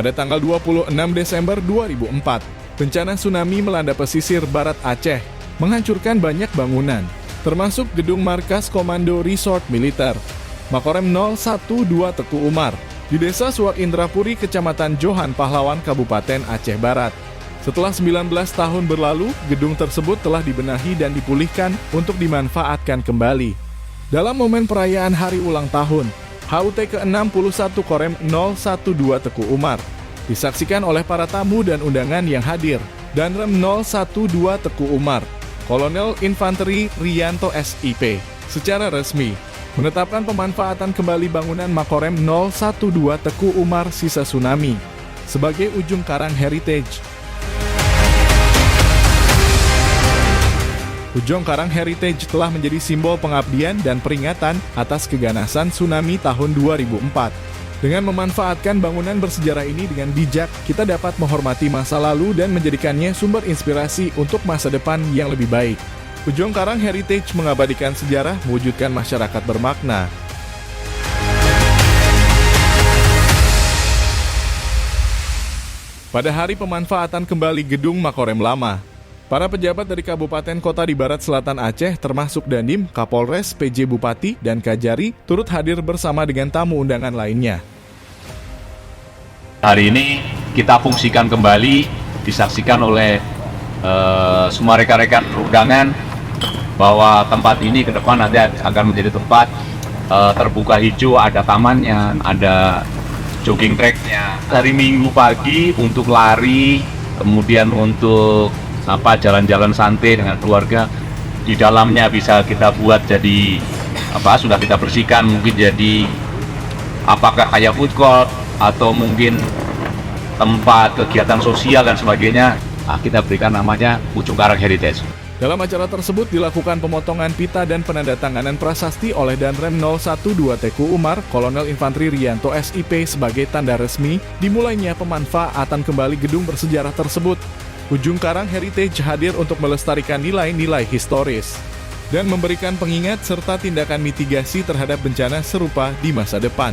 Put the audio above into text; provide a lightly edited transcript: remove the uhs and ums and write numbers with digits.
Pada tanggal 26 Desember 2004, bencana tsunami melanda pesisir barat Aceh, menghancurkan banyak bangunan, termasuk gedung markas Komando Resort Militer, Makorem 012 Teku Umar, di Desa Suak Indrapuri, Kecamatan Johan Pahlawan, Kabupaten Aceh Barat. Setelah 19 tahun berlalu, gedung tersebut telah dibenahi dan dipulihkan untuk dimanfaatkan kembali. Dalam momen perayaan hari ulang tahun, HUT ke-61 Korem 012 Teku Umar disaksikan oleh para tamu dan undangan yang hadir, dan Rem 012 Teku Umar, Kolonel Infanteri Riyanto SIP, secara resmi menetapkan pemanfaatan kembali bangunan Makorem 012 Teku Umar sisa tsunami sebagai ujung karang heritage. Ujung Karang Heritage telah menjadi simbol pengabdian dan peringatan atas keganasan tsunami tahun 2004. Dengan memanfaatkan bangunan bersejarah ini dengan bijak, kita dapat menghormati masa lalu dan menjadikannya sumber inspirasi untuk masa depan yang lebih baik. Ujung Karang Heritage mengabadikan sejarah, mewujudkan masyarakat bermakna. Pada hari pemanfaatan kembali gedung Makorem lama, para pejabat dari kabupaten kota di Barat Selatan Aceh termasuk Dandim, Kapolres, PJ Bupati, dan Kajari turut hadir bersama dengan tamu undangan lainnya. Hari ini kita fungsikan kembali, disaksikan oleh semua rekan-rekan undangan bahwa tempat ini ke depan nanti akan menjadi tempat terbuka hijau, ada tamannya, ada jogging tracknya. Hari Minggu pagi untuk lari, kemudian untuk jalan-jalan santai dengan keluarga. Di dalamnya bisa kita buat jadi sudah kita bersihkan, mungkin jadi apakah kayak food court atau mungkin tempat kegiatan sosial dan sebagainya. Kita berikan namanya Ujung Karang Heritage. Dalam acara tersebut dilakukan pemotongan pita dan penandatanganan prasasti oleh Danrem 012 Teku Umar, Kolonel Infanteri Riyanto SIP sebagai tanda resmi dimulainya pemanfaatan kembali gedung bersejarah tersebut. Ujung Karang Heritage hadir untuk melestarikan nilai-nilai historis dan memberikan pengingat serta tindakan mitigasi terhadap bencana serupa di masa depan.